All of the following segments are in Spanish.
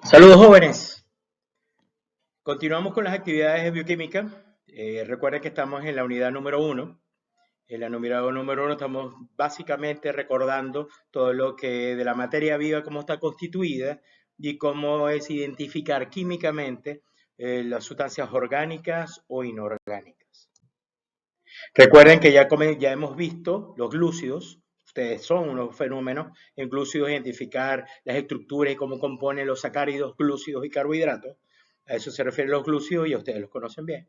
Saludos jóvenes. Continuamos con las actividades de bioquímica. Recuerden que estamos en la unidad número 1. En la unidad número 1 estamos básicamente recordando todo lo que de la materia viva, cómo está constituida y cómo es identificar químicamente las sustancias orgánicas o inorgánicas. Recuerden que ya hemos visto los glúcidos. Ustedes son unos fenómenos en glúcidos, identificar las estructuras y cómo componen los sacáridos, glúcidos y carbohidratos. A eso se refieren los glúcidos y ustedes los conocen bien.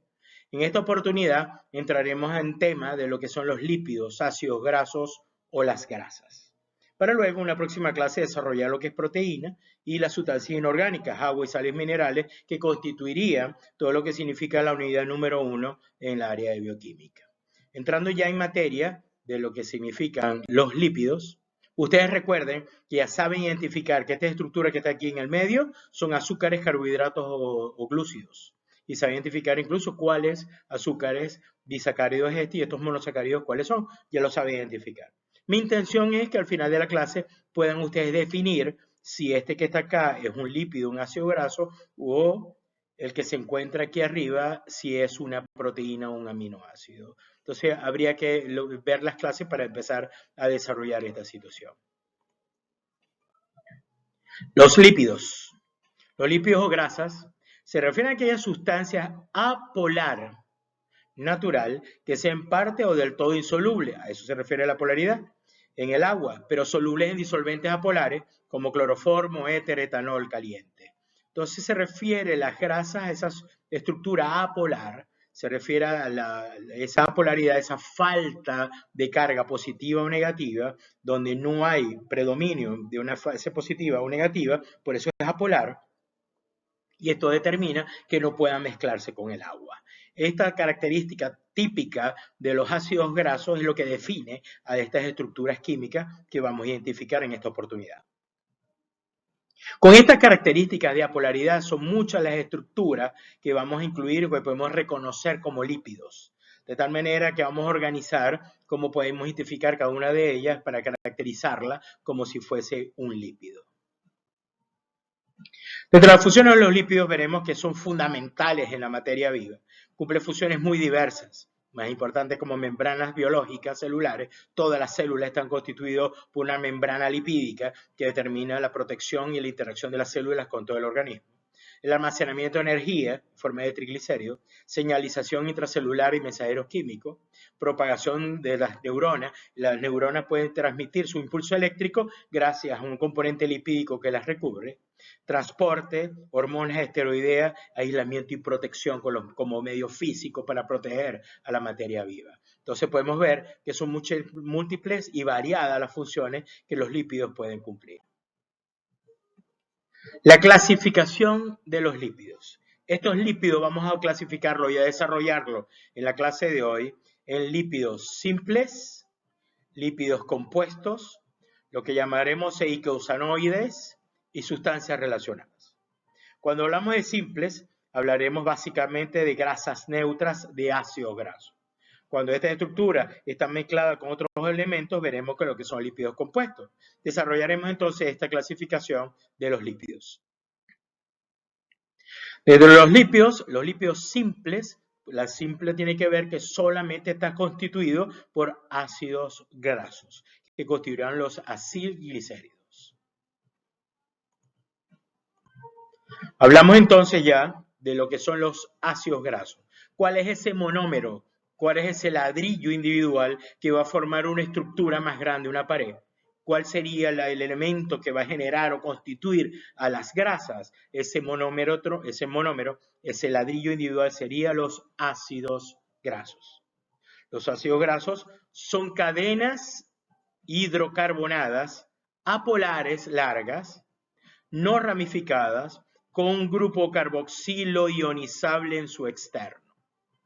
En esta oportunidad entraremos en tema de lo que son los lípidos, ácidos grasos o las grasas. Para luego en la próxima clase desarrollar lo que es proteína y las sustancias inorgánicas, agua y sales minerales, que constituirían todo lo que significa la unidad número 1 en el área de bioquímica. Entrando ya en materia de lo que significan los lípidos, ustedes recuerden que ya saben identificar que esta estructura que está aquí en el medio son azúcares, carbohidratos o glúcidos. Y saben identificar incluso cuáles azúcares disacáridos es este y estos monosacáridos cuáles son. Ya lo saben identificar. Mi intención es que al final de la clase puedan ustedes definir si este que está acá es un lípido, un ácido graso, o el que se encuentra aquí arriba, si es una proteína o un aminoácido. Entonces, habría que ver las clases para empezar a desarrollar esta situación. Los lípidos. Los lípidos o grasas se refieren a aquellas sustancias apolar natural que sean parte o del todo insoluble. A eso se refiere la polaridad en el agua, pero solubles en disolventes apolares como cloroformo, éter, etanol caliente. Entonces se refiere las grasas a esa estructura apolar, se refiere a esa polaridad, esa falta de carga positiva o negativa, donde no hay predominio de una fase positiva o negativa, por eso es apolar, y esto determina que no pueda mezclarse con el agua. Esta característica típica de los ácidos grasos es lo que define a estas estructuras químicas que vamos a identificar en esta oportunidad. Con estas características de apolaridad son muchas las estructuras que vamos a incluir y que podemos reconocer como lípidos. De tal manera que vamos a organizar cómo podemos identificar cada una de ellas para caracterizarla como si fuese un lípido. Desde las funciones de los lípidos veremos que son fundamentales en la materia viva. Cumplen funciones muy diversas. Más importantes como membranas biológicas celulares, todas las células están constituidas por una membrana lipídica que determina la protección y la interacción de las células con todo el organismo. El almacenamiento de energía en forma de triglicéridos, señalización intracelular y mensajeros químicos, propagación de las neuronas. Las neuronas pueden transmitir su impulso eléctrico gracias a un componente lipídico que las recubre. Transporte, hormonas esteroideas, aislamiento y protección como medio físico para proteger a la materia viva. Entonces podemos ver que son múltiples y variadas las funciones que los lípidos pueden cumplir. La clasificación de los lípidos. Estos lípidos vamos a clasificarlo y a desarrollarlo en la clase de hoy en lípidos simples, lípidos compuestos, lo que llamaremos eicosanoides y sustancias relacionadas. Cuando hablamos de simples, hablaremos básicamente de grasas neutras de ácidos grasos. Cuando esta estructura está mezclada con otros elementos, veremos que lo que son lípidos compuestos. Desarrollaremos entonces esta clasificación de los lípidos. Dentro de los lípidos simples, la simple tiene que ver que solamente está constituido por ácidos grasos, que constituirán los acilglicéridos. Hablamos entonces ya de lo que son los ácidos grasos. ¿Cuál es ese monómero? ¿Cuál es ese ladrillo individual que va a formar una estructura más grande, una pared? ¿Cuál sería el elemento que va a generar o constituir a las grasas? Ese monómero, ese ladrillo individual sería los ácidos grasos. Los ácidos grasos son cadenas hidrocarbonadas apolares largas, no ramificadas, con un grupo carboxilo ionizable en su externo,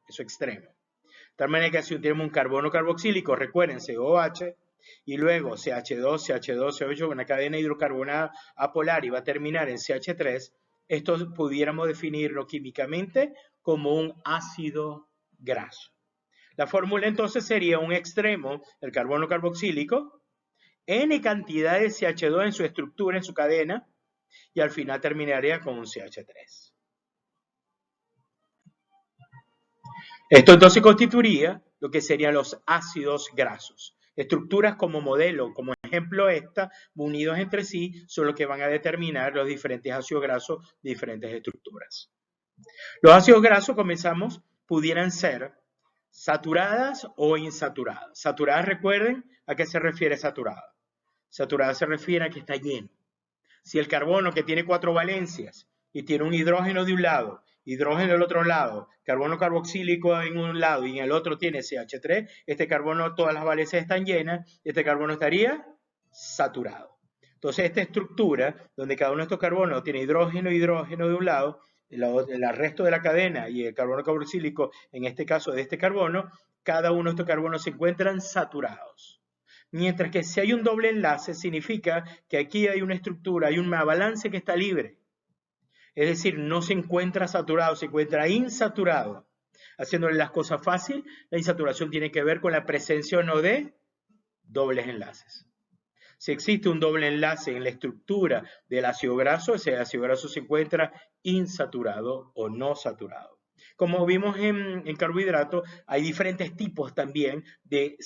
en su extremo. De tal manera que si tenemos un carbono carboxílico, recuerden, COH, y luego CH2, CH2, CH8, una cadena hidrocarbonada apolar y va a terminar en CH3, esto pudiéramos definirlo químicamente como un ácido graso. La fórmula entonces sería un extremo, el carbono carboxílico, N cantidad de CH2 en su estructura, en su cadena, y al final terminaría con un CH3. Esto entonces constituiría lo que serían los ácidos grasos. Estructuras como modelo, como ejemplo esta, unidos entre sí, son los que van a determinar los diferentes ácidos grasos de diferentes estructuras. Los ácidos grasos, comenzamos, pudieran ser saturadas o insaturadas. Saturadas, recuerden, ¿a qué se refiere saturada? Saturada se refiere a que está lleno. Si el carbono, que tiene 4 valencias y tiene un hidrógeno de un lado, hidrógeno del otro lado, carbono carboxílico en un lado y en el otro tiene CH3, este carbono, todas las valencias están llenas, este carbono estaría saturado. Entonces, esta estructura, donde cada uno de estos carbonos tiene hidrógeno y hidrógeno de un lado, el resto de la cadena y el carbono carboxílico, en este caso de este carbono, cada uno de estos carbonos se encuentran saturados. Mientras que si hay un doble enlace, significa que aquí hay una estructura, hay una balance que está libre. Es decir, no se encuentra saturado, se encuentra insaturado. Haciéndole las cosas fácil, la insaturación tiene que ver con la presencia o no de dobles enlaces. Si existe un doble enlace en la estructura del ácido graso, ese ácido graso se encuentra insaturado o no saturado. Como vimos en carbohidratos, hay diferentes tipos también de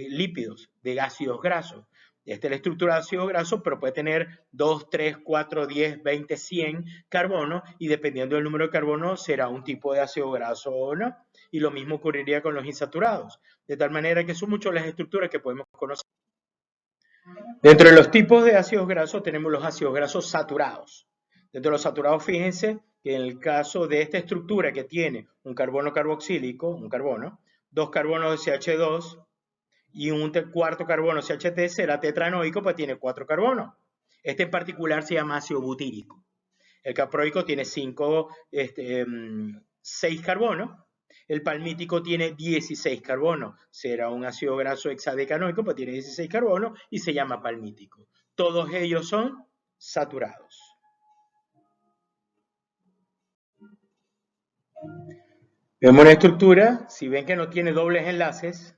lípidos, de ácidos grasos. Esta es la estructura de ácido graso, pero puede tener 2, 3, 4, 10, 20, 100 carbonos y dependiendo del número de carbonos será un tipo de ácido graso o no. Y lo mismo ocurriría con los insaturados. De tal manera que son muchas las estructuras que podemos conocer. Dentro de los tipos de ácidos grasos tenemos los ácidos grasos saturados. Dentro de los saturados, fíjense que en el caso de esta estructura que tiene un carbono carboxílico, un carbono, 2 carbonos de CH2 y un cuarto carbono CH3 será tetranoico, pues tiene 4 carbonos. Este en particular se llama ácido butírico. El caproico tiene 6 carbonos. El palmítico tiene 16 carbonos. Será un ácido graso hexadecanoico, pues tiene 16 carbonos y se llama palmítico. Todos ellos son saturados. Vemos una estructura, si ven que no tiene dobles enlaces,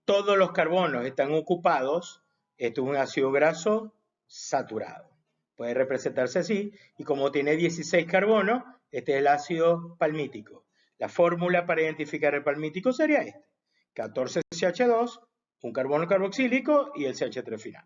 todos los carbonos están ocupados, esto es un ácido graso saturado. Puede representarse así, y como tiene 16 carbonos, este es el ácido palmítico. La fórmula para identificar el palmítico sería este: 14 CH2, un carbono carboxílico y el CH3 final.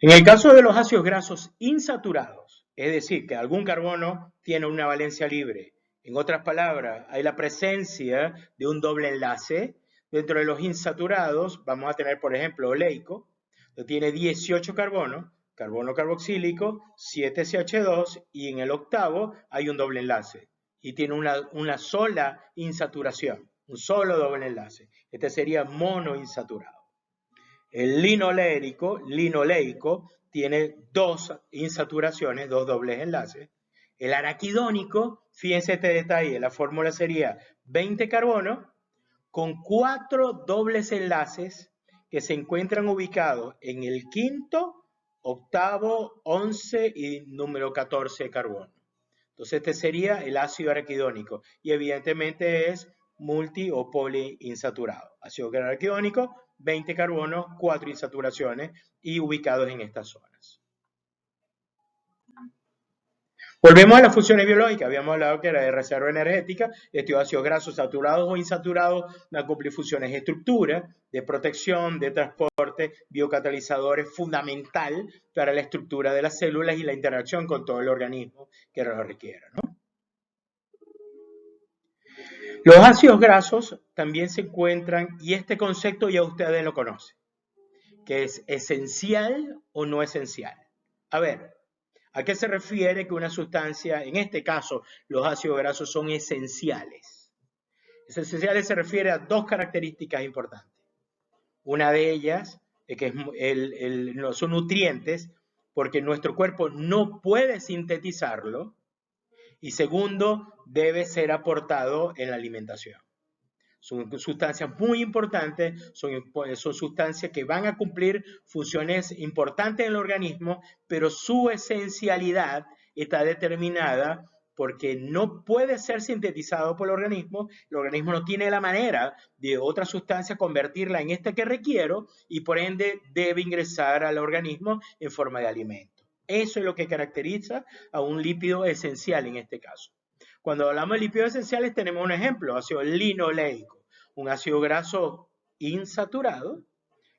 En el caso de los ácidos grasos insaturados, es decir, que algún carbono tiene una valencia libre, en otras palabras, hay la presencia de un doble enlace. Dentro de los insaturados vamos a tener, por ejemplo, oleico, que tiene 18 carbonos, carbono carboxílico, 7 CH2 y en el octavo hay un doble enlace y tiene una sola insaturación, un solo doble enlace. Este sería monoinsaturado. El linoleico tiene 2 insaturaciones, 2 dobles enlaces. El araquidónico, fíjense este detalle, la fórmula sería 20 carbonos con 4 dobles enlaces que se encuentran ubicados en el quinto, octavo, 11 y número 14 carbono. Entonces este sería el ácido araquidónico y evidentemente es multi o poliinsaturado. Ácido araquidónico, 20 carbonos, 4 insaturaciones y ubicados en estas zonas. Volvemos a las funciones biológicas. Habíamos hablado que era de reserva energética, estos ácidos grasos saturados o insaturados van a cumplir funciones de estructura, de protección, de transporte, biocatalizadores, fundamental para la estructura de las células y la interacción con todo el organismo que lo requiera, ¿no? Los ácidos grasos también se encuentran, y este concepto ya ustedes lo conocen, que es esencial o no esencial. A ver, ¿a qué se refiere que una sustancia, en este caso los ácidos grasos, son esenciales? Esenciales se refiere a 2 características importantes. Una de ellas es que son nutrientes porque nuestro cuerpo no puede sintetizarlo. Y segundo, debe ser aportado en la alimentación. Son sustancias muy importantes, son sustancias que van a cumplir funciones importantes en el organismo, pero su esencialidad está determinada porque no puede ser sintetizado por el organismo no tiene la manera de otra sustancia convertirla en esta que requiero y por ende debe ingresar al organismo en forma de alimento. Eso es lo que caracteriza a un lípido esencial en este caso. Cuando hablamos de lípidos esenciales tenemos un ejemplo, ácido linoleico, un ácido graso insaturado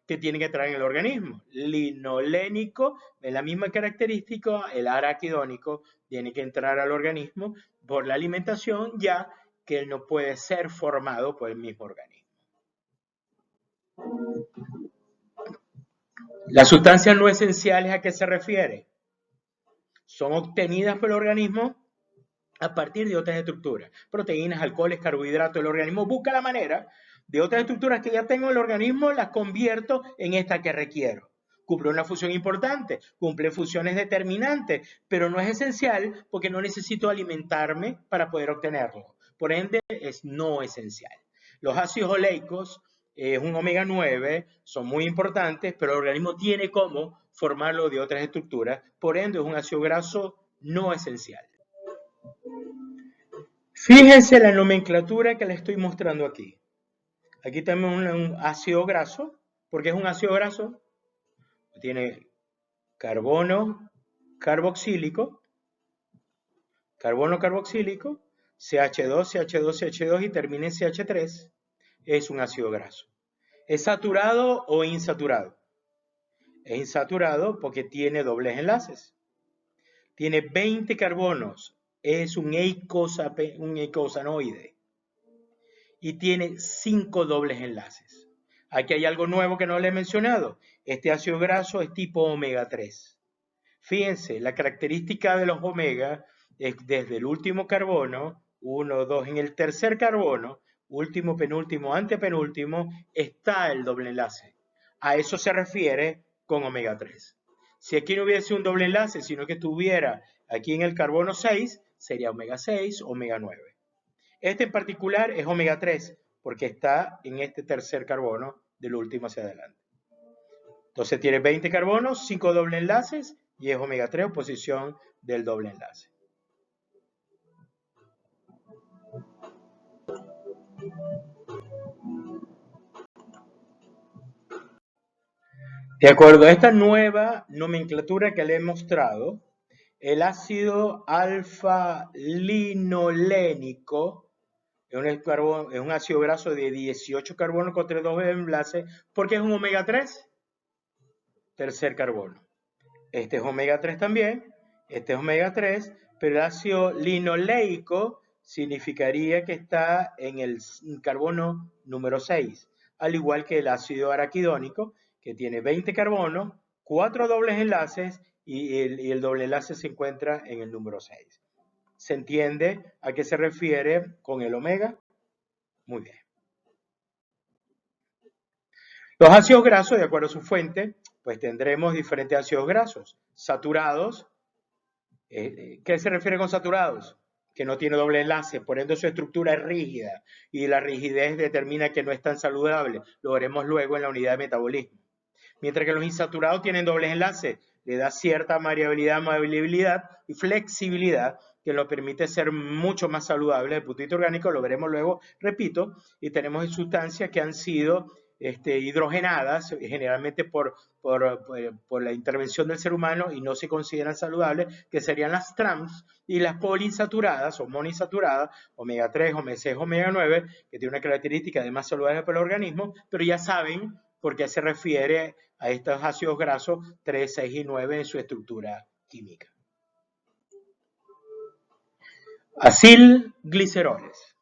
que tiene que entrar en el organismo. Linolénico, es la misma característica, el araquidónico tiene que entrar al organismo por la alimentación, ya que él no puede ser formado por el mismo organismo. Las sustancias no esenciales, ¿a qué se refiere? Son obtenidas por el organismo a partir de otras estructuras, proteínas, alcoholes, carbohidratos. El organismo busca la manera de otras estructuras que ya tengo en el organismo, las convierto en esta que requiero. Cumple una función importante, cumple funciones determinantes, pero no es esencial porque no necesito alimentarme para poder obtenerlo. Por ende, es no esencial. Los ácidos oleicos es un omega 9, son muy importantes, pero el organismo tiene cómo formarlo de otras estructuras, por ende es un ácido graso no esencial. Fíjense la nomenclatura que les estoy mostrando aquí. Aquí tenemos un ácido graso. ¿Por qué es un ácido graso? Tiene carbono carboxílico, CH2, CH2, CH2 y termina en CH3. Es un ácido graso. ¿Es saturado o insaturado? Es insaturado porque tiene dobles enlaces. Tiene 20 carbonos. Es un eicosanoide. Y tiene 5 dobles enlaces. Aquí hay algo nuevo que no le he mencionado. Este ácido graso es tipo omega 3. Fíjense, la característica de los omega es desde el último carbono, 1, 2, en el tercer carbono, último, penúltimo, antepenúltimo, está el doble enlace. A eso se refiere con omega 3. Si aquí no hubiese un doble enlace, sino que estuviera aquí en el carbono 6, sería omega 6, omega 9. Este en particular es omega 3, porque está en este tercer carbono del último hacia adelante. Entonces tiene 20 carbonos, 5 doble enlaces, y es omega 3 oposición del doble enlace. De acuerdo a esta nueva nomenclatura que le he mostrado, el ácido alfa-linolénico es un ácido graso de 18 carbonos con 3 dobles enlaces, porque es un omega 3, tercer carbono. Este es omega 3 también, este es omega 3, pero el ácido linoleico significaría que está en el carbono número 6, al igual que el ácido araquidónico, que tiene 20 carbonos, 4 dobles enlaces y el doble enlace se encuentra en el número 6. ¿Se entiende a qué se refiere con el omega? Muy bien. Los ácidos grasos, de acuerdo a su fuente, pues tendremos diferentes ácidos grasos. Saturados, ¿qué se refiere con saturados? Que no tiene doble enlace, por ende su estructura es rígida y la rigidez determina que no es tan saludable. Lo veremos luego en la unidad de metabolismo. Mientras que los insaturados tienen dobles enlaces, le da cierta variabilidad, movilidad y flexibilidad que lo permite ser mucho más saludable desde el punto de vista orgánico, lo veremos luego, repito, y tenemos sustancias que han sido hidrogenadas, generalmente por la intervención del ser humano y no se consideran saludables, que serían las trans y las poliinsaturadas o monoinsaturadas, omega 3, omega 6, omega 9, que tienen una característica de más saludable para el organismo, pero ya saben por qué se refiere a estos ácidos grasos 3, 6 y 9 en su estructura química. Acilgliceroles.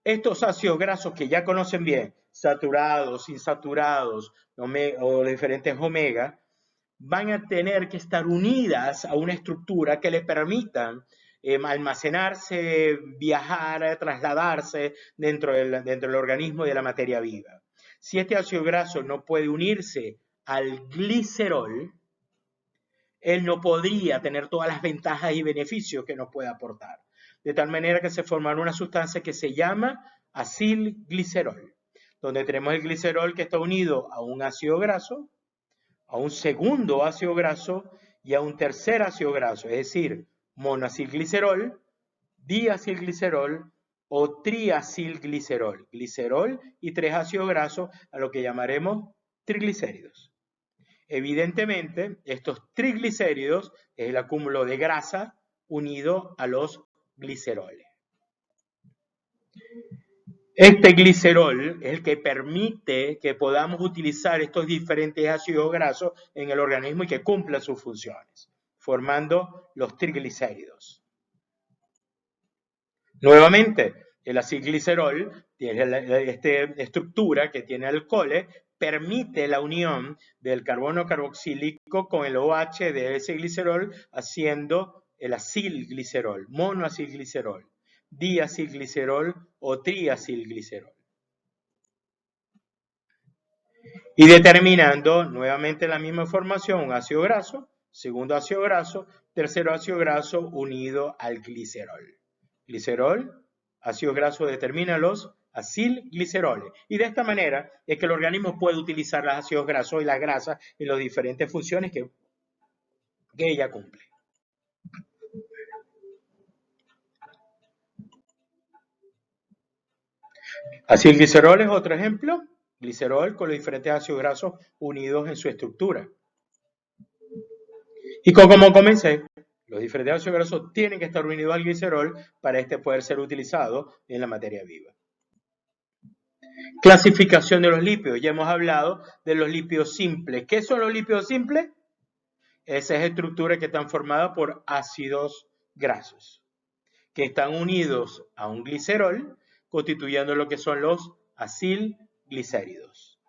Estos ácidos grasos que ya conocen bien, saturados, insaturados o diferentes omega, van a tener que estar unidas a una estructura que le permitan almacenarse, viajar, trasladarse dentro del organismo y de la materia viva. Si este ácido graso no puede unirse al glicerol, él no podría tener todas las ventajas y beneficios que nos puede aportar. De tal manera que se formará una sustancia que se llama acilglicerol, donde tenemos el glicerol que está unido a un ácido graso, a un segundo ácido graso y a un tercer ácido graso, es decir, monoacilglicerol, diacilglicerol o triacilglicerol. Glicerol y 3 ácidos grasos, a lo que llamaremos triglicéridos. Evidentemente, estos triglicéridos es el acúmulo de grasa unido a los gliceroles. Este glicerol es el que permite que podamos utilizar estos diferentes ácidos grasos en el organismo y que cumplan sus funciones, formando los triglicéridos. Nuevamente, el acilglicerol tiene esta estructura que tiene alcoholes, permite la unión del carbono carboxílico con el OH de ese glicerol, haciendo el acilglicerol, monoacilglicerol, diacilglicerol o triacilglicerol. Y determinando nuevamente la misma formación, un ácido graso, segundo ácido graso, tercero ácido graso unido al glicerol. Glicerol, ácido graso determina los acilgliceroles. Y de esta manera es que el organismo puede utilizar los ácidos grasos y las grasas en las diferentes funciones que ella cumple. Acilglicerol es otro ejemplo. Glicerol con los diferentes ácidos grasos unidos en su estructura. Y como comencé, los diferentes ácidos grasos tienen que estar unidos al glicerol para poder ser utilizado en la materia viva. Clasificación de los lípidos. Ya hemos hablado de los lípidos simples. ¿Qué son los lípidos simples? Esas estructuras que están formadas por ácidos grasos, que están unidos a un glicerol, constituyendo lo que son los acilglicéridos.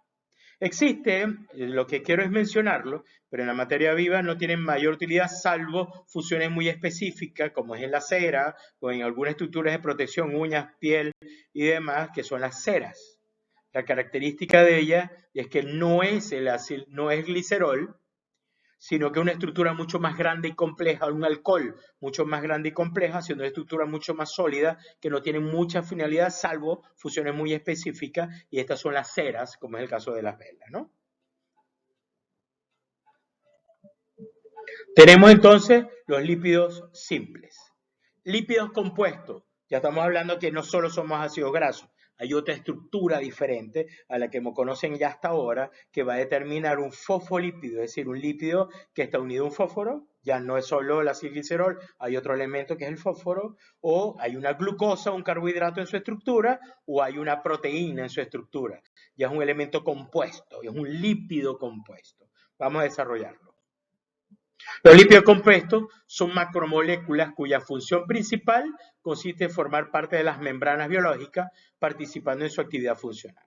Existe, lo que quiero es mencionarlo, pero en la materia viva no tienen mayor utilidad salvo funciones muy específicas, como es en la cera o en algunas estructuras de protección, uñas, piel y demás, que son las ceras. La característica de ella es que no es glicerol, sino que es una estructura mucho más grande y compleja, un alcohol mucho más grande y compleja, siendo una estructura mucho más sólida, que no tiene mucha finalidad, salvo funciones muy específicas, y estas son las ceras, como es el caso de las velas, ¿no? Tenemos entonces los lípidos simples. Lípidos compuestos, ya estamos hablando que no solo somos ácidos grasos, hay otra estructura diferente a la que conocen ya hasta ahora, que va a determinar un fosfolípido, es decir, un lípido que está unido a un fósforo, ya no es solo el acilglicerol, hay otro elemento que es el fósforo, o hay una glucosa, un carbohidrato en su estructura, o hay una proteína en su estructura. Ya es un elemento compuesto, es un lípido compuesto. Vamos a desarrollarlo. Los lípidos compuestos son macromoléculas cuya función principal consiste en formar parte de las membranas biológicas, participando en su actividad funcional.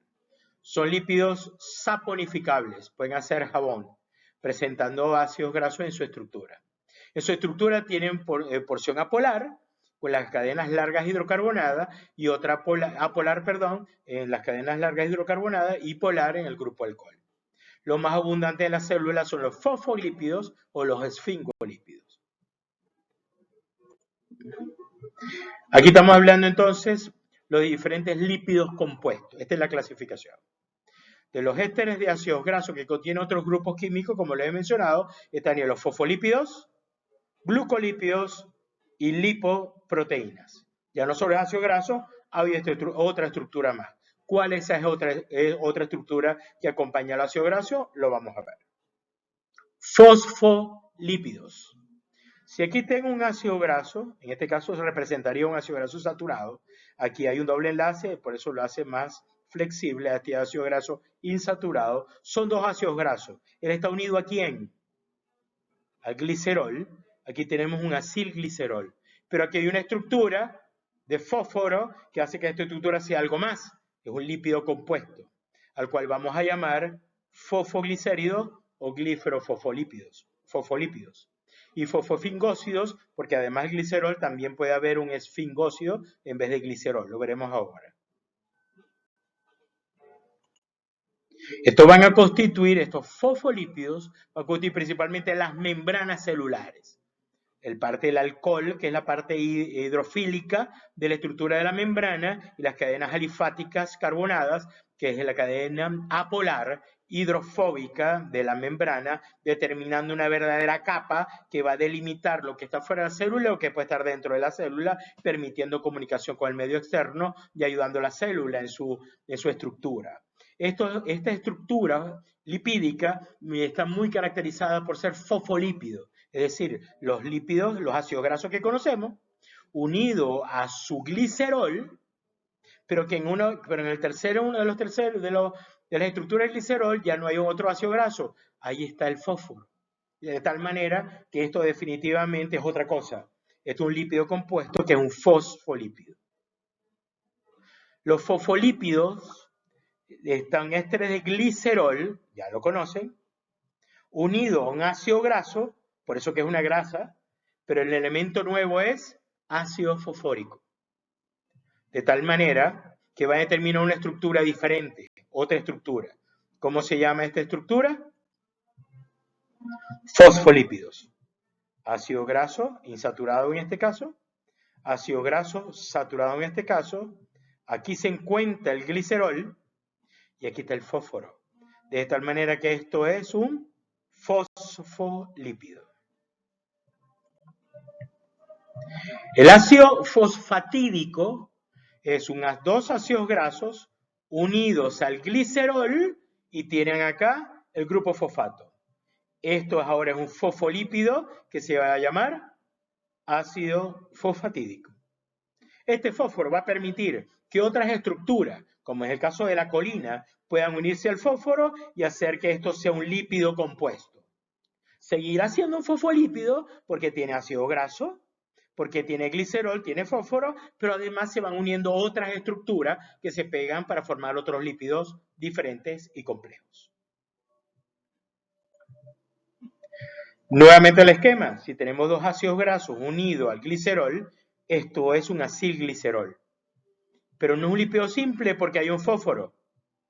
Son lípidos saponificables, pueden hacer jabón, presentando ácidos grasos en su estructura. En su estructura tienen porción apolar, con las cadenas largas hidrocarbonadas, y otra apolar, en las cadenas largas hidrocarbonadas, y polar en el grupo alcohol. Lo más abundante en las células son los fosfolípidos o los esfingolípidos. Aquí estamos hablando entonces los diferentes lípidos compuestos. Esta es la clasificación. De los ésteres de ácidos grasos que contienen otros grupos químicos, como les he mencionado, están los fosfolípidos, glucolípidos y lipoproteínas. Ya no solo es ácido graso, hay otra estructura más. ¿Cuál es esa otra estructura que acompaña al ácido graso? Lo vamos a ver. Fosfolípidos. Si aquí tengo un ácido graso, en este caso se representaría un ácido graso saturado. Aquí hay un doble enlace, por eso lo hace más flexible a este ácido graso insaturado. Son dos ácidos grasos. Él está unido ¿a quién? Al glicerol. Aquí tenemos un acilglicerol. Pero aquí hay una estructura de fósforo que hace que esta estructura sea algo más. Es un lípido compuesto, al cual vamos a llamar fosfoglicéridos o glicerofosfolípidos. Y fosfofingósidos, porque además del glicerol también puede haber un esfingósido en vez de glicerol. Lo veremos ahora. Estos van a constituir, estos fosfolípidos, van a constituir principalmente las membranas celulares. El parte del alcohol, que es la parte hidrofílica de la estructura de la membrana, y las cadenas alifáticas carbonadas, que es la cadena apolar, hidrofóbica de la membrana, determinando una verdadera capa que va a delimitar lo que está fuera de la célula o que puede estar dentro de la célula, permitiendo comunicación con el medio externo y ayudando a la célula en su estructura. Esta estructura lipídica está muy caracterizada por ser fosfolípido, es decir, los lípidos, los ácidos grasos que conocemos, unido a su glicerol, pero que en uno de las estructuras del glicerol ya no hay otro ácido graso, ahí está el fósforo. De tal manera que esto definitivamente es otra cosa. Esto es un lípido compuesto que es un fosfolípido. Los fosfolípidos están ésteres de glicerol, ya lo conocen, unido a un ácido graso, por eso que es una grasa, pero el elemento nuevo es ácido fosfórico. De tal manera que va a determinar una estructura diferente, otra estructura. ¿Cómo se llama esta estructura? Fosfolípidos. Ácido graso insaturado en este caso, ácido graso saturado en este caso, aquí se encuentra el glicerol y aquí está el fósforo. De tal manera que esto es un fosfolípido. El ácido fosfatídico es dos ácidos grasos unidos al glicerol y tienen acá el grupo fosfato. Esto ahora es un fosfolípido que se va a llamar ácido fosfatídico. Este fósforo va a permitir que otras estructuras, como es el caso de la colina, puedan unirse al fósforo y hacer que esto sea un lípido compuesto. Seguirá siendo un fosfolípido porque tiene ácido graso, porque tiene glicerol, tiene fósforo, pero además se van uniendo otras estructuras que se pegan para formar otros lípidos diferentes y complejos. Nuevamente el esquema, si tenemos dos ácidos grasos unidos al glicerol, esto es un acilglicerol. Pero no es un lípido simple porque hay un fósforo,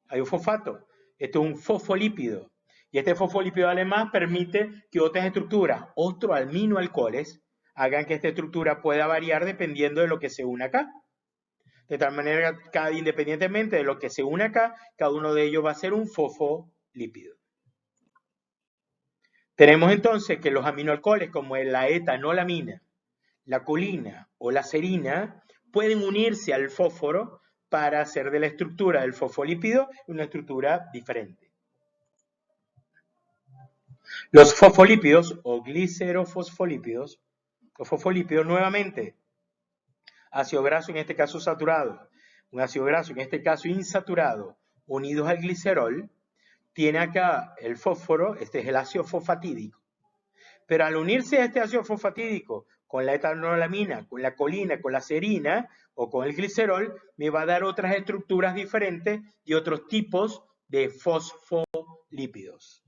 hay un fosfato. Esto es un fosfolípido. Y este fosfolípido además permite que otras estructuras, otros aminoalcoholes, hagan que esta estructura pueda variar dependiendo de lo que se une acá. De tal manera que independientemente de lo que se une acá, cada uno de ellos va a ser un fosfolípido. Tenemos entonces que los aminoalcoholes como la etanolamina, la colina o la serina pueden unirse al fósforo para hacer de la estructura del fosfolípido una estructura diferente. Los fosfolípidos o glicerofosfolípidos, los fosfolípidos nuevamente, ácido graso en este caso saturado, un ácido graso en este caso insaturado, unidos al glicerol, tiene acá el fósforo, este es el ácido fosfatídico. Pero al unirse a este ácido fosfatídico con la etanolamina, con la colina, con la serina o con el glicerol, me va a dar otras estructuras diferentes y otros tipos de fosfolípidos.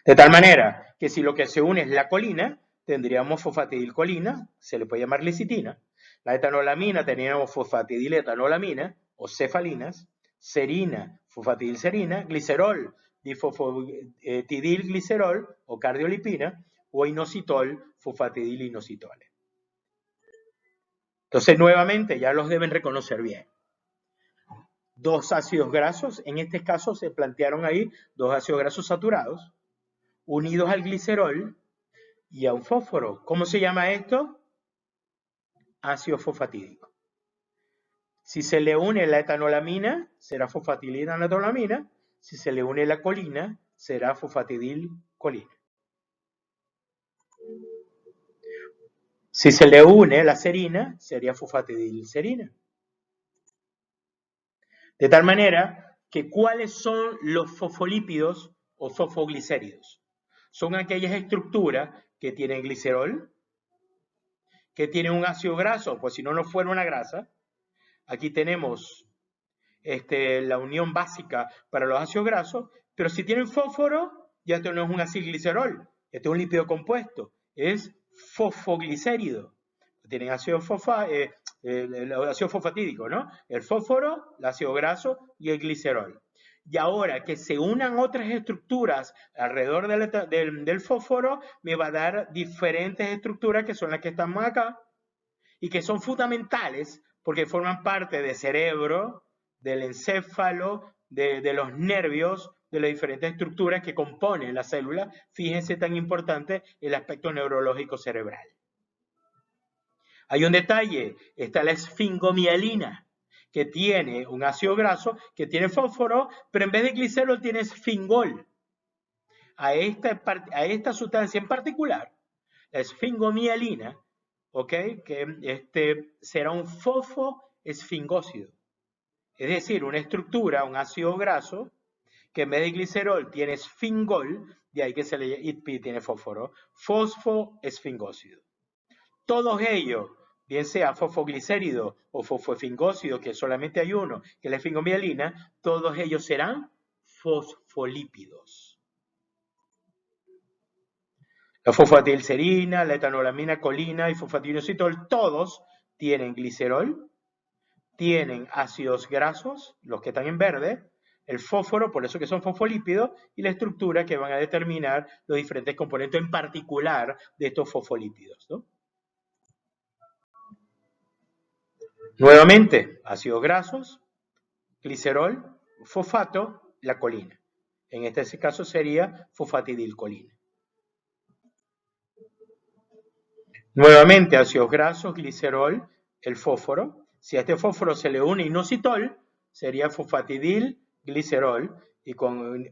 De tal manera que si lo que se une es la colina, tendríamos fosfatidilcolina, se le puede llamar lecitina. La etanolamina tendríamos fosfatidiletonolamina o cefalinas, serina, fosfatidilserina, glicerol, difosfatidilglicerol o cardiolipina, o inositol, fosfatidilinositoles. Entonces, nuevamente, ya los deben reconocer bien. Dos ácidos grasos, en este caso se plantearon ahí dos ácidos grasos saturados, unidos al glicerol y a un fósforo. ¿Cómo se llama esto? Ácido fosfatídico. Si se le une la etanolamina, será fosfatidiletolamina. Si se le une la colina, será fosfatidilcolina. Si se le une la serina, sería fosfatidilserina. De tal manera que ¿cuáles son los fosfolípidos o fosfoglicéridos? Son aquellas estructuras que tienen glicerol, que tienen un ácido graso, pues si no, no fuera una grasa. Aquí tenemos la unión básica para los ácidos grasos, pero si tienen fósforo, ya esto no es un acilglicerol, este es un lípido compuesto, es fosfoglicérido. Tienen ácido fosfatídico, ¿no? El fósforo, el ácido graso y el glicerol. Y ahora que se unan otras estructuras alrededor del fósforo, me va a dar diferentes estructuras que son las que estamos acá y que son fundamentales porque forman parte del cerebro, del encéfalo, de los nervios de las diferentes estructuras que componen la célula. Fíjense tan importante el aspecto neurológico cerebral. Hay un detalle, está la esfingomielina, que tiene un ácido graso, que tiene fósforo, pero en vez de glicerol tiene esfingol. A esta sustancia en particular, la esfingomielina, ¿okay? Que será un fosfoesfingósido. Es decir, una estructura, un ácido graso, que en vez de glicerol tiene esfingol, de ahí que se le tiene fósforo, fosfoesfingósido. Todos ellos, bien sea fosfoglicérido o fosfoesfingósido, que solamente hay uno, que es la esfingomielina, todos ellos serán fosfolípidos. La fosfatilcerina, la etanolamina, colina y fosfatinoxitol, todos tienen glicerol, tienen ácidos grasos, los que están en verde, el fósforo, por eso que son fosfolípidos, y la estructura que van a determinar los diferentes componentes en particular de estos fosfolípidos, ¿no? Nuevamente, ácidos grasos, glicerol, fosfato, la colina. En este caso sería fosfatidilcolina. Nuevamente, ácidos grasos, glicerol, el fósforo. Si a este fósforo se le une inositol, sería fosfatidilglicerol, y con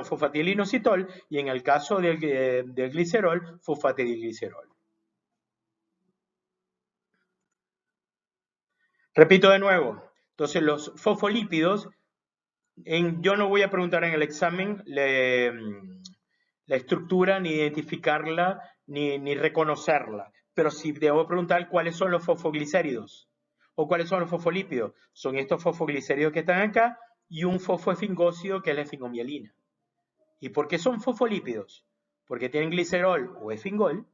fosfatidilinositol, y en el caso del glicerol, fosfatidilglicerol. Repito de nuevo, entonces los fosfolípidos, yo no voy a preguntar en el examen la estructura, ni identificarla, ni reconocerla, pero sí debo preguntar cuáles son los fosfoglicéridos, o cuáles son los fosfolípidos. Son estos fosfoglicéridos que están acá, y un fosfoesfingósido que es la esfingomielina. ¿Y por qué son fosfolípidos? Porque tienen glicerol o esfingol,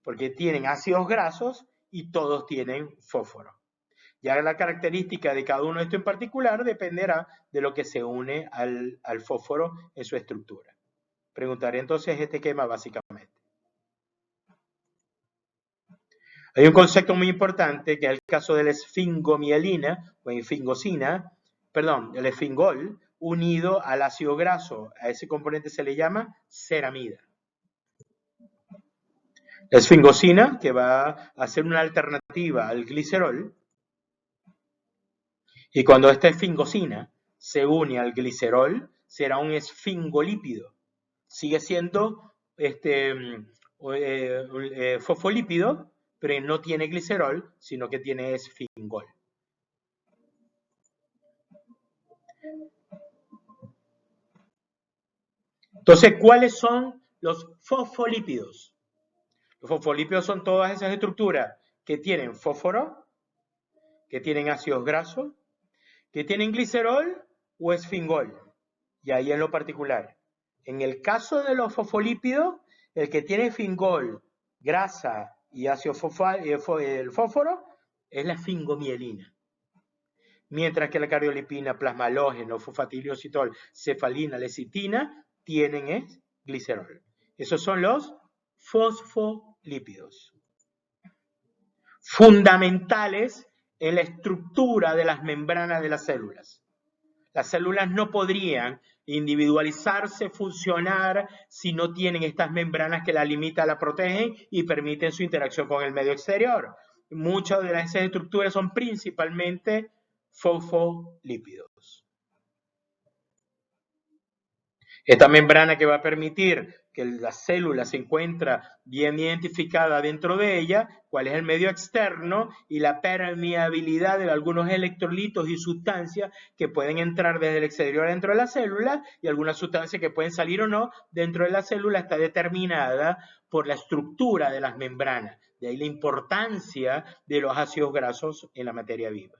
porque tienen ácidos grasos, y todos tienen fósforo. Ya la característica de cada uno de estos en particular dependerá de lo que se une al fósforo en su estructura. Preguntaré entonces este esquema básicamente. Hay un concepto muy importante que es el caso de la esfingomielina o esfingosina, el esfingol, unido al ácido graso. A ese componente se le llama ceramida. La esfingosina, que va a ser una alternativa al glicerol, y cuando esta esfingosina se une al glicerol, será un esfingolípido. Sigue siendo fosfolípido, pero no tiene glicerol, sino que tiene esfingol. Entonces, ¿cuáles son los fosfolípidos? Los fosfolípidos son todas esas estructuras que tienen fósforo, que tienen ácidos grasos, que tienen glicerol o esfingol. Y ahí en lo particular. En el caso de los fosfolípidos, el que tiene esfingol, grasa y ácido el fósforo es la esfingomielina. Mientras que la cardiolipina, plasmalógeno, fosfatiliositol, cefalina, lecitina tienen glicerol. Esos son los fosfolípidos. Fundamentales en la estructura de las membranas de las células. Las células no podrían individualizarse, funcionar, si no tienen estas membranas que la limitan, la protegen y permiten su interacción con el medio exterior. Muchas de esas estructuras son principalmente fosfolípidos. Esta membrana que va a permitir que la célula se encuentre bien identificada dentro de ella, cuál es el medio externo y la permeabilidad de algunos electrolitos y sustancias que pueden entrar desde el exterior dentro de la célula, y algunas sustancias que pueden salir o no dentro de la célula, está determinada por la estructura de las membranas. De ahí la importancia de los ácidos grasos en la materia viva.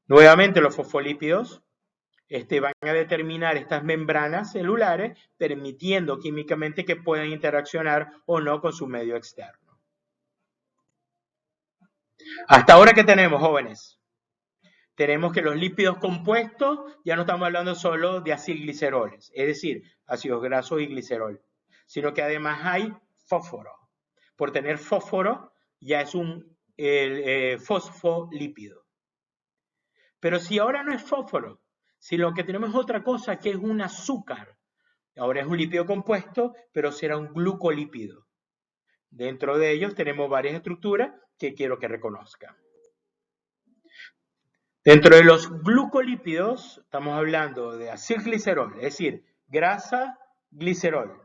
Nuevamente los fosfolípidos van a determinar estas membranas celulares, permitiendo químicamente que puedan interaccionar o no con su medio externo. Hasta ahora, ¿qué tenemos, jóvenes? Tenemos que los lípidos compuestos, ya no estamos hablando solo de acilgliceroles, es decir, ácidos grasos y glicerol, sino que además hay fósforo. Por tener fósforo, ya es un fosfolípido. Pero si ahora no es fósforo, si lo que tenemos es otra cosa que es un azúcar, ahora es un lípido compuesto, pero será un glucolípido. Dentro de ellos tenemos varias estructuras que quiero que reconozcan. Dentro de los glucolípidos estamos hablando de acilglicerol, es decir, grasa, glicerol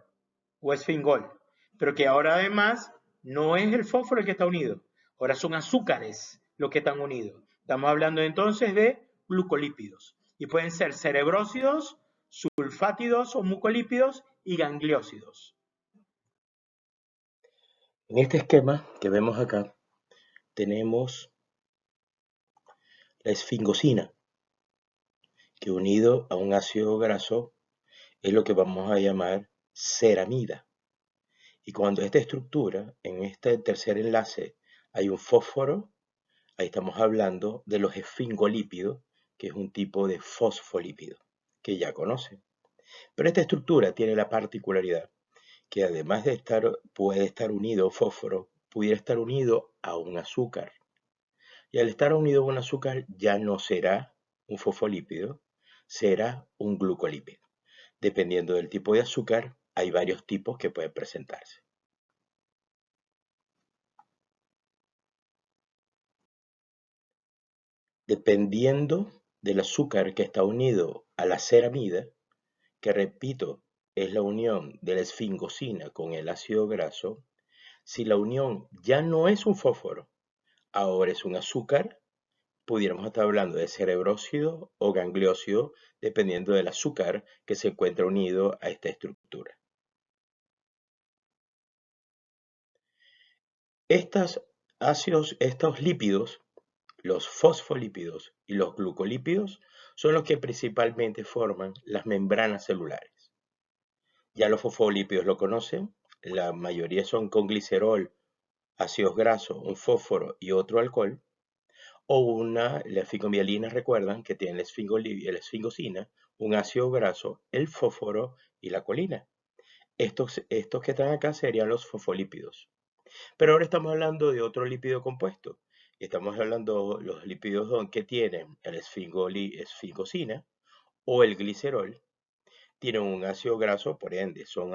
o esfingol, pero que ahora además no es el fósforo el que está unido, ahora son azúcares los que están unidos. Estamos hablando entonces de glucolípidos y pueden ser cerebrósidos, sulfátidos o mucolípidos y gangliósidos. En este esquema que vemos acá tenemos la esfingosina, que unido a un ácido graso es lo que vamos a llamar ceramida. Y cuando esta estructura, en este tercer enlace, hay un fósforo, ahí estamos hablando de los esfingolípidos, que es un tipo de fosfolípido, que ya conocen. Pero esta estructura tiene la particularidad que además de puede estar unido fósforo, pudiera estar unido a un azúcar. Y al estar unido a un azúcar ya no será un fosfolípido, será un glucolípido. Dependiendo del tipo de azúcar, hay varios tipos que pueden presentarse. Dependiendo del azúcar que está unido a la ceramida, que repito, es la unión de la esfingosina con el ácido graso, si la unión ya no es un fósforo, ahora es un azúcar, pudiéramos estar hablando de cerebrósido o gangliósido, dependiendo del azúcar que se encuentra unido a esta estructura. Estos lípidos, los fosfolípidos y los glucolípidos, son los que principalmente forman las membranas celulares. Ya los fosfolípidos lo conocen, la mayoría son con glicerol, ácidos grasos, un fósforo y otro alcohol, o la esfingomielina, recuerdan que tiene la esfingosina, un ácido graso, el fósforo y la colina. Estos que están acá serían los fosfolípidos. Pero ahora estamos hablando de otro lípido compuesto. Estamos hablando de los lípidos que tienen la esfingosina o el glicerol. Tienen un ácido graso, por ende, son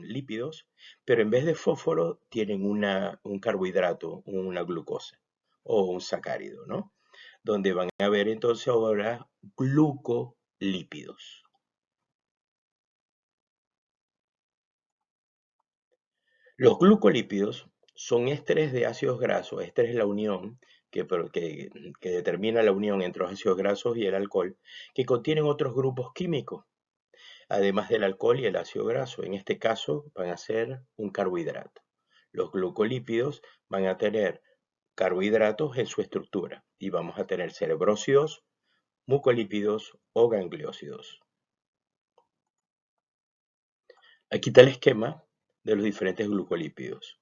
lípidos, pero en vez de fósforo tienen un carbohidrato, una glucosa o un sacárido, ¿no? Donde van a ver entonces ahora glucolípidos. Los glucolípidos son ésteres de ácidos grasos. Esta es la unión que determina la unión entre los ácidos grasos y el alcohol, que contienen otros grupos químicos, además del alcohol y el ácido graso. En este caso van a ser un carbohidrato. Los glucolípidos van a tener carbohidratos en su estructura y vamos a tener cerebrósidos, mucolípidos o gangliósidos. Aquí está el esquema de los diferentes glucolípidos.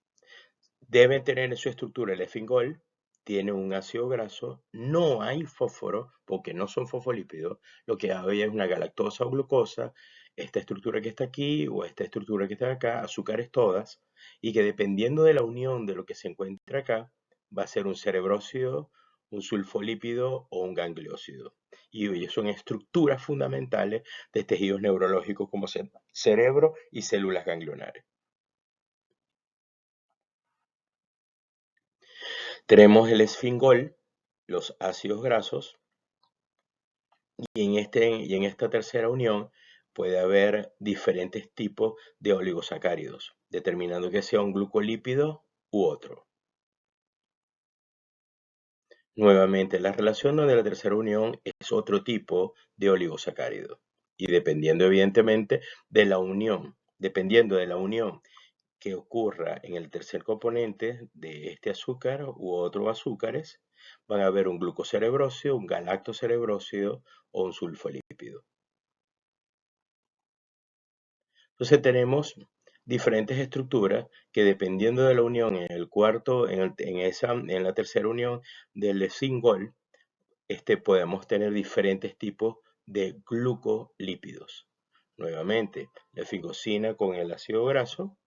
Deben tener en su estructura el esfingol, tiene un ácido graso, no hay fósforo porque no son fosfolípidos, lo que hay es una galactosa o glucosa, esta estructura que está aquí o esta estructura que está acá, azúcares todas, y que dependiendo de la unión de lo que se encuentra acá, va a ser un cerebrósido, un sulfolípido o un gangliósido. Y ellos son estructuras fundamentales de tejidos neurológicos como cerebro y células ganglionares. Tenemos el esfingol, los ácidos grasos, y en esta tercera unión puede haber diferentes tipos de oligosacáridos, determinando que sea un glucolípido u otro. Nuevamente, la relación de la tercera unión es otro tipo de oligosacárido. Y dependiendo evidentemente de la unión, que ocurra en el tercer componente de este azúcar u otros azúcares, van a haber un glucocerebrósido, un galactocerebrósido o un sulfolípido. Entonces tenemos diferentes estructuras que dependiendo de la unión en en la tercera unión del esfingol, podemos tener diferentes tipos de glucolípidos. Nuevamente, la esfingosina con el ácido graso,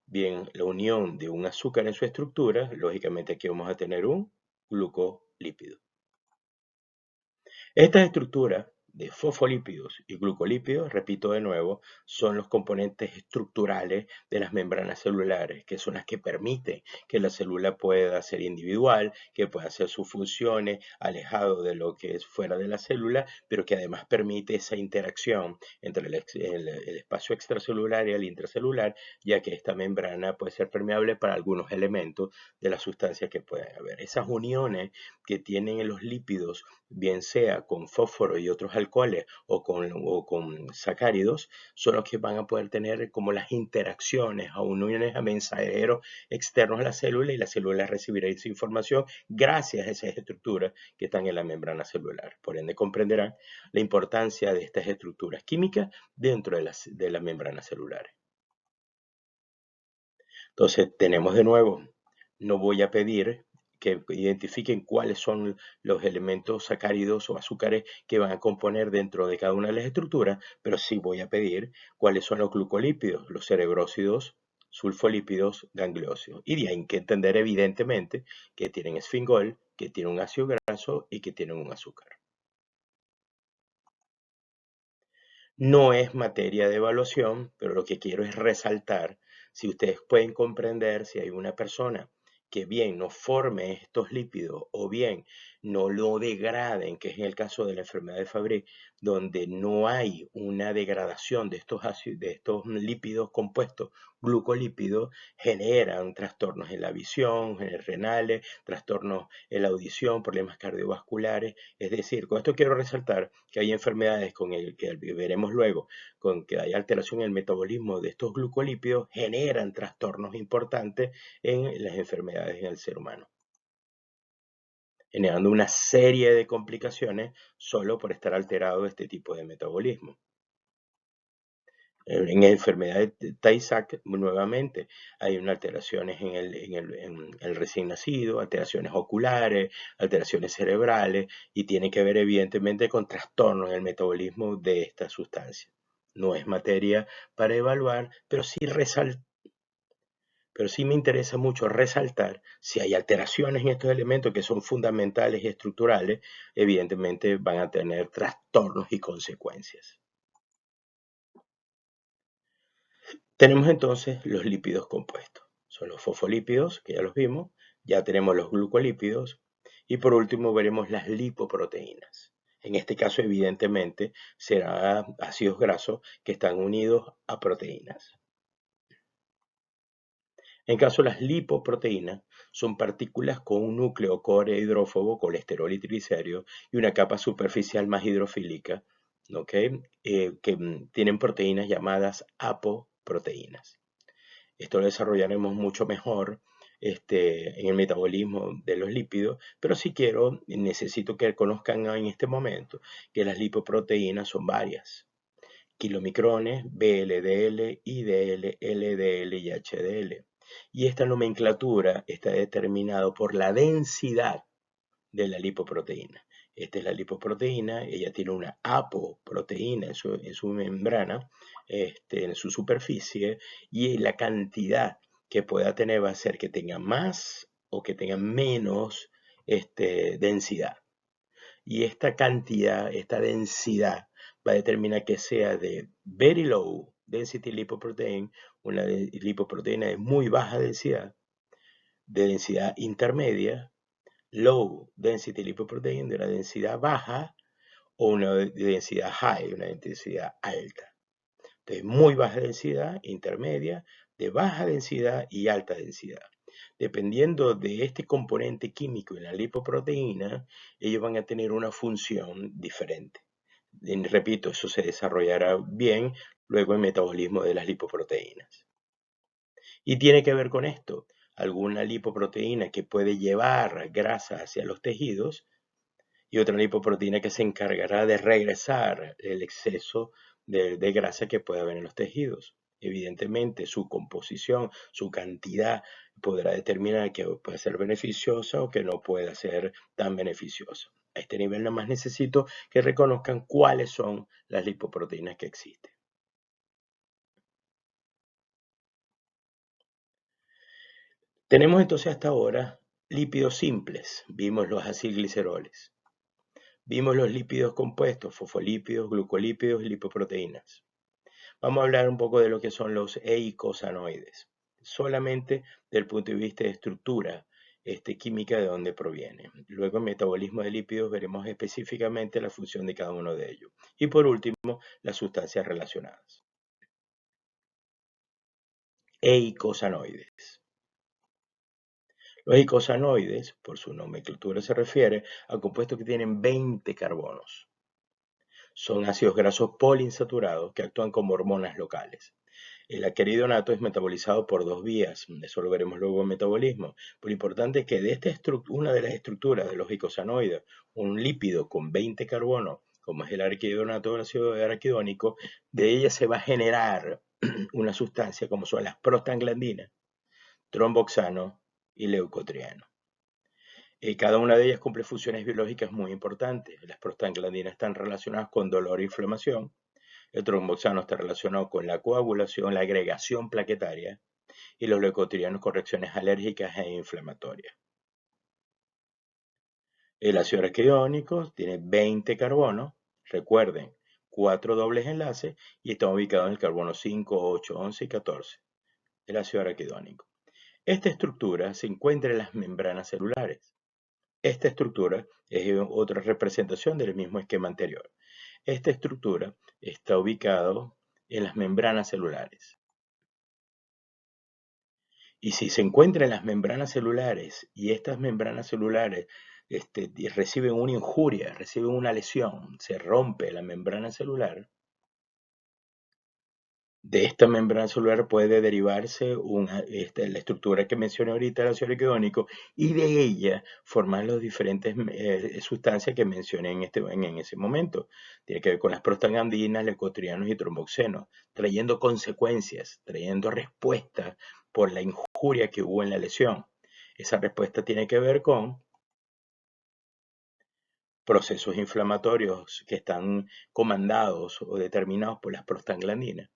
bien, la unión de un azúcar en su estructura, lógicamente aquí vamos a tener un glucolípido. Estas estructuras de fosfolípidos y glucolípidos, repito de nuevo, son los componentes estructurales de las membranas celulares, que son las que permiten que la célula pueda ser individual, que pueda hacer sus funciones alejado de lo que es fuera de la célula, pero que además permite esa interacción entre el espacio extracelular y el intracelular, ya que esta membrana puede ser permeable para algunos elementos de las sustancias que pueden haber. Esas uniones que tienen en los lípidos, bien sea con fósforo y otros alcoholes o con sacáridos, son los que van a poder tener como las interacciones a uniones a mensajeros externos a la célula, y la célula recibirá esa información gracias a esas estructuras que están en la membrana celular. Por ende, comprenderán la importancia de estas estructuras químicas dentro de las membranas celulares. Entonces, tenemos de nuevo, no voy a pedir que identifiquen cuáles son los elementos sacáridos o azúcares que van a componer dentro de cada una de las estructuras, pero sí voy a pedir cuáles son los glucolípidos, los cerebrósidos, sulfolípidos, gangliósidos. Y de ahí hay que entender evidentemente que tienen esfingol, que tienen un ácido graso y que tienen un azúcar. No es materia de evaluación, pero lo que quiero es resaltar, si ustedes pueden comprender, si hay una persona que bien no forme estos lípidos o bien no lo degraden, que es en el caso de la enfermedad de Fabry, donde no hay una degradación de estos lípidos compuestos, glucolípidos, generan trastornos en la visión, renales, trastornos en la audición, problemas cardiovasculares. Es decir, con esto quiero resaltar que hay enfermedades con el que veremos luego, con que hay alteración en el metabolismo de estos glucolípidos, generan trastornos importantes en las enfermedades en el ser humano, generando una serie de complicaciones solo por estar alterado este tipo de metabolismo. En enfermedad de Tay-Sachs, nuevamente, hay unas alteraciones en el recién nacido, alteraciones oculares, alteraciones cerebrales, y tiene que ver evidentemente con trastornos en el metabolismo de esta sustancia. No es materia para evaluar, pero sí me interesa mucho resaltar si hay alteraciones en estos elementos que son fundamentales y estructurales, evidentemente van a tener trastornos y consecuencias. Tenemos entonces los lípidos compuestos. Son los fosfolípidos, que ya los vimos, ya tenemos los glucolípidos, y por último veremos las lipoproteínas. En este caso, evidentemente, serán ácidos grasos que están unidos a proteínas. En caso, las lipoproteínas son partículas con un núcleo core hidrófobo, colesterol y triglicéridos, y una capa superficial más hidrofílica, ¿okay? Que tienen proteínas llamadas apoproteínas. Esto lo desarrollaremos mucho mejor en el metabolismo de los lípidos, pero si necesito que conozcan en este momento que las lipoproteínas son varias. Kilomicrones, VLDL, IDL, LDL y HDL. Y esta nomenclatura está determinada por la densidad de la lipoproteína. Esta es la lipoproteína, ella tiene una apoproteína en su membrana, en su superficie, y la cantidad que pueda tener va a ser que tenga más o que tenga menos densidad. Y esta cantidad, esta densidad, va a determinar que sea de very low density lipoprotein, una lipoproteína de muy baja densidad, de densidad intermedia, low density lipoprotein, de una densidad baja, o una densidad high, una densidad alta. Entonces, muy baja densidad, intermedia, de baja densidad y alta densidad. Dependiendo de este componente químico en la lipoproteína, ellos van a tener una función diferente. Repito, eso se desarrollará bien luego en el metabolismo de las lipoproteínas. Y tiene que ver con esto, alguna lipoproteína que puede llevar grasa hacia los tejidos y otra lipoproteína que se encargará de regresar el exceso de grasa que puede haber en los tejidos. Evidentemente, su composición, su cantidad, podrá determinar que puede ser beneficiosa o que no pueda ser tan beneficiosa. A este nivel nada más necesito que reconozcan cuáles son las lipoproteínas que existen. Tenemos entonces hasta ahora lípidos simples, vimos los acilgliceroles. Vimos los lípidos compuestos, fosfolípidos, glucolípidos y lipoproteínas. Vamos a hablar un poco de lo que son los eicosanoides, solamente desde el punto de vista de estructura química de dónde proviene. Luego en metabolismo de lípidos veremos específicamente la función de cada uno de ellos. Y por último, las sustancias relacionadas. Eicosanoides. Los eicosanoides, por su nomenclatura, se refiere a compuestos que tienen 20 carbonos. Son ácidos grasos poliinsaturados que actúan como hormonas locales. El acridonato es metabolizado por dos vías, eso lo veremos luego en metabolismo. Pero lo importante es que de una de las estructuras de los eicosanoides, un lípido con 20 carbonos, como es el araquidonato, el ácido araquidónico, de ella se va a generar una sustancia como son las prostaglandinas, tromboxano y leucotrieno. Cada una de ellas cumple funciones biológicas muy importantes. Las prostaglandinas están relacionadas con dolor e inflamación. El tromboxano está relacionado con la coagulación, la agregación plaquetaria, y los leucotrienos con reacciones alérgicas e inflamatorias. El ácido araquidónico tiene 20 carbonos, recuerden, 4 dobles enlaces, y está ubicado en el carbono 5, 8, 11 y 14, el ácido araquidónico. Esta estructura se encuentra en las membranas celulares. Esta estructura es otra representación del mismo esquema anterior. Esta estructura está ubicada en las membranas celulares. Y si se encuentra en las membranas celulares y estas membranas celulares reciben una injuria, reciben una lesión, se rompe la membrana celular, de esta membrana celular puede derivarse la estructura que mencioné ahorita, el ácido araquidónico, y de ella formar las diferentes sustancias que mencioné en ese momento. Tiene que ver con las prostaglandinas, leucotrienos y tromboxenos, trayendo consecuencias, trayendo respuestas por la injuria que hubo en la lesión. Esa respuesta tiene que ver con procesos inflamatorios que están comandados o determinados por las prostaglandinas.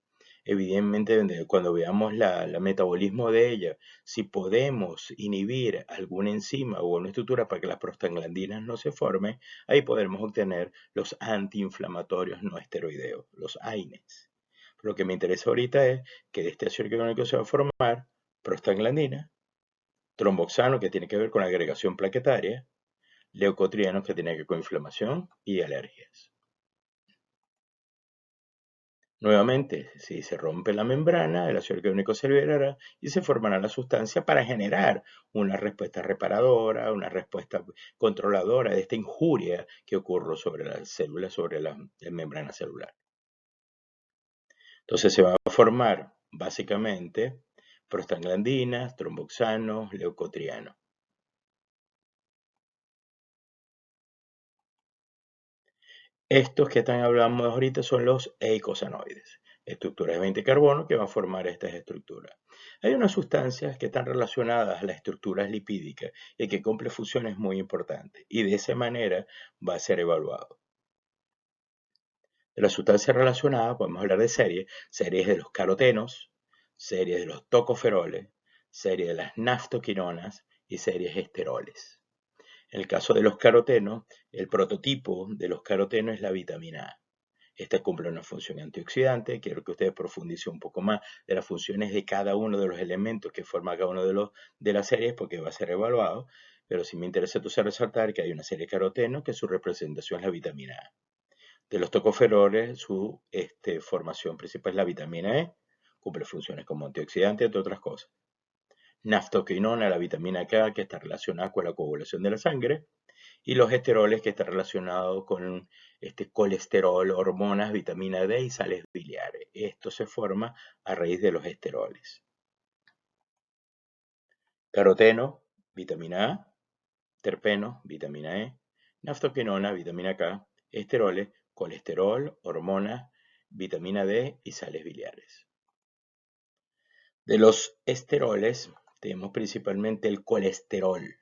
Evidentemente, cuando veamos el metabolismo de ella, si podemos inhibir alguna enzima o una estructura para que las prostaglandinas no se formen, ahí podremos obtener los antiinflamatorios no esteroideos, los AINES. Lo que me interesa ahorita es que de este ácido araquidónico se va a formar prostaglandina, tromboxano, que tiene que ver con la agregación plaquetaria, leucotrienos, que tiene que ver con inflamación y alergias. Nuevamente, si se rompe la membrana, el ácido araquidónico se liberará y se formará la sustancia para generar una respuesta reparadora, una respuesta controladora de esta injuria que ocurrió sobre las células, sobre la membrana celular. Entonces se va a formar básicamente prostaglandinas, tromboxanos, leucotrienos. Estos que están hablando ahorita son los eicosanoides, estructuras de 20 carbono que van a formar estas estructuras. Hay unas sustancias que están relacionadas a las estructuras lipídicas y que cumplen funciones muy importantes, y de esa manera va a ser evaluado. De las sustancias relacionadas podemos hablar de series de los carotenos, series de los tocoferoles, series de las naftoquinonas y series esteroles. En el caso de los carotenos, el prototipo de los carotenos es la vitamina A. Esta cumple una función antioxidante. Quiero que ustedes profundicen un poco más de las funciones de cada uno de los elementos que forma cada uno de las series, porque va a ser evaluado. Pero sí me interesa entonces resaltar que hay una serie de carotenos que su representación es la vitamina A. De los tocoferoles, su formación principal es la vitamina E. Cumple funciones como antioxidante, entre otras cosas. Naftoquinona, la vitamina K, que está relacionada con la coagulación de la sangre, y los esteroles, que está relacionado con colesterol, hormonas, vitamina D y sales biliares. Esto se forma a raíz de los esteroles. Caroteno, vitamina A, terpeno, vitamina E, naftoquinona, vitamina K, esteroles, colesterol, hormonas, vitamina D y sales biliares. De los esteroles tenemos principalmente el colesterol.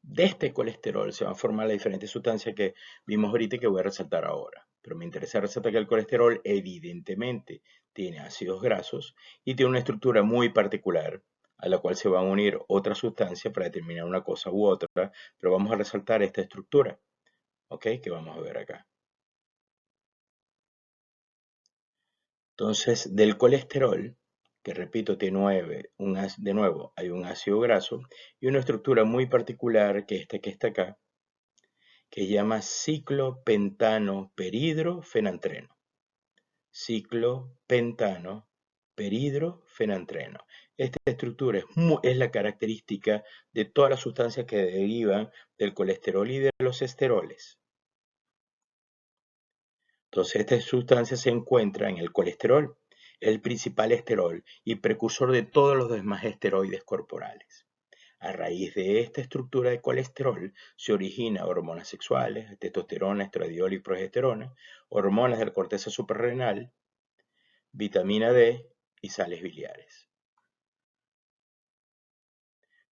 De este colesterol se van a formar las diferentes sustancias que vimos ahorita y que voy a resaltar ahora. Pero me interesa resaltar que el colesterol evidentemente tiene ácidos grasos y tiene una estructura muy particular a la cual se van a unir otras sustancias para determinar una cosa u otra, pero vamos a resaltar esta estructura. ¿ok? Que vamos a ver acá. Entonces, del colesterol, que repito, tiene de nuevo, hay un ácido graso y una estructura muy particular que está acá, que se llama ciclopentano peridrofenantreno. Ciclopentano peridrofenantreno. Esta estructura es la característica de todas las sustancias que derivan del colesterol y de los esteroles. Entonces, esta sustancia se encuentra en el colesterol, el principal esterol y precursor de todos los demás esteroides corporales. A raíz de esta estructura de colesterol se originan hormonas sexuales, testosterona, estradiol y progesterona, hormonas de la corteza suprarrenal, vitamina D y sales biliares.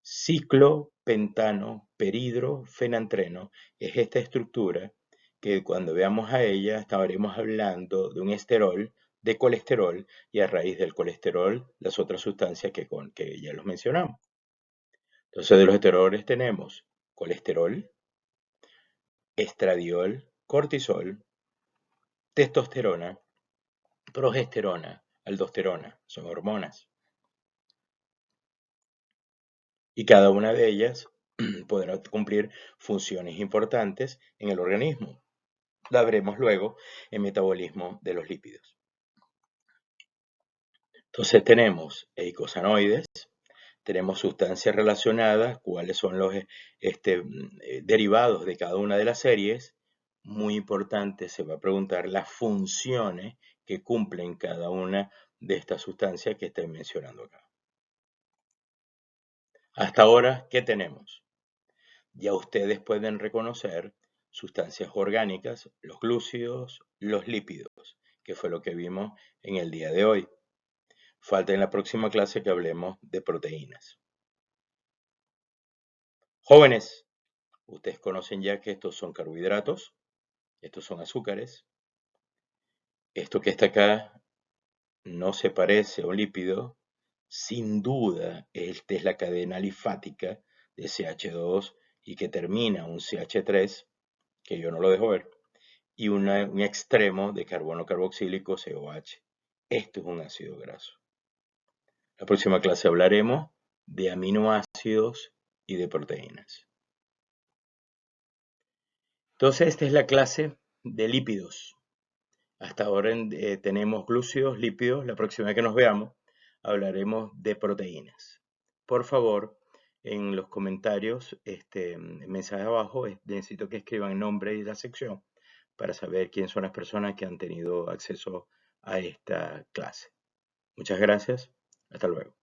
Ciclopentano peridrofenantreno es esta estructura que cuando veamos a ella estaremos hablando de un esterol de colesterol y a raíz del colesterol las otras sustancias que ya los mencionamos. Entonces de los esteroles tenemos colesterol, estradiol, cortisol, testosterona, progesterona, aldosterona, son hormonas. Y cada una de ellas podrá cumplir funciones importantes en el organismo. La veremos luego en metabolismo de los lípidos. Entonces tenemos eicosanoides, tenemos sustancias relacionadas, cuáles son los derivados de cada una de las series. Muy importante, se va a preguntar las funciones que cumplen cada una de estas sustancias que estoy mencionando acá. Hasta ahora, ¿qué tenemos? Ya ustedes pueden reconocer sustancias orgánicas, los glúcidos, los lípidos, que fue lo que vimos en el día de hoy. Falta en la próxima clase que hablemos de proteínas. Jóvenes, ustedes conocen ya que estos son carbohidratos, estos son azúcares. Esto que está acá no se parece a un lípido. Sin duda, esta es la cadena alifática de CH2 y que termina un CH3, que yo no lo dejo ver, y un extremo de carbono carboxílico, COH. Esto es un ácido graso. La próxima clase hablaremos de aminoácidos y de proteínas. Entonces, esta es la clase de lípidos. Hasta ahora tenemos glúcidos, lípidos. La próxima vez que nos veamos, hablaremos de proteínas. Por favor, en los comentarios, mensaje abajo, necesito que escriban el nombre y la sección para saber quiénes son las personas que han tenido acceso a esta clase. Muchas gracias. Hasta luego.